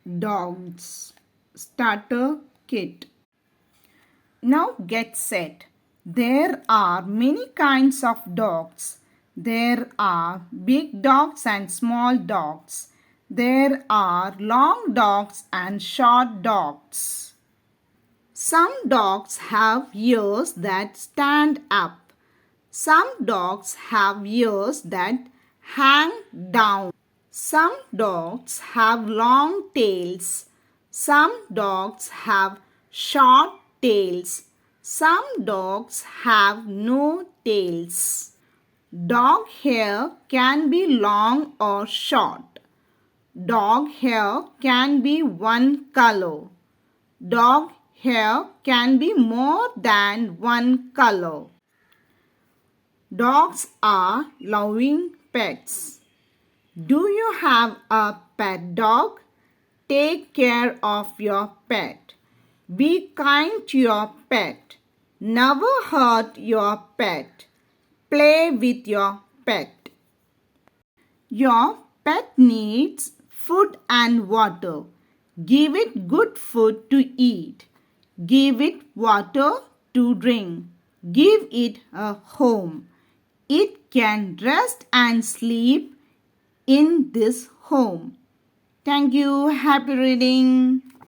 Dogs. Starter kit. Now get set. There are many kinds of dogs. There are big dogs and small dogs. There are long dogs and short dogs. Some dogs have ears that stand up. Some dogs have ears that hang down. Some dogs have long tails. Some dogs have short tails. Some dogs have no tails. Dog hair can be long or short. Dog hair can be one color. Dog hair can be more than one color. Dogs are loving pets. Do you have a pet dog? Take care of your pet. Be kind to your pet. Never hurt your pet. Play with your pet. Your pet needs food and water. Give it good food to eat. Give it water to drink. Give it a home. It can rest and sleep in this home. Thank you. Happy reading.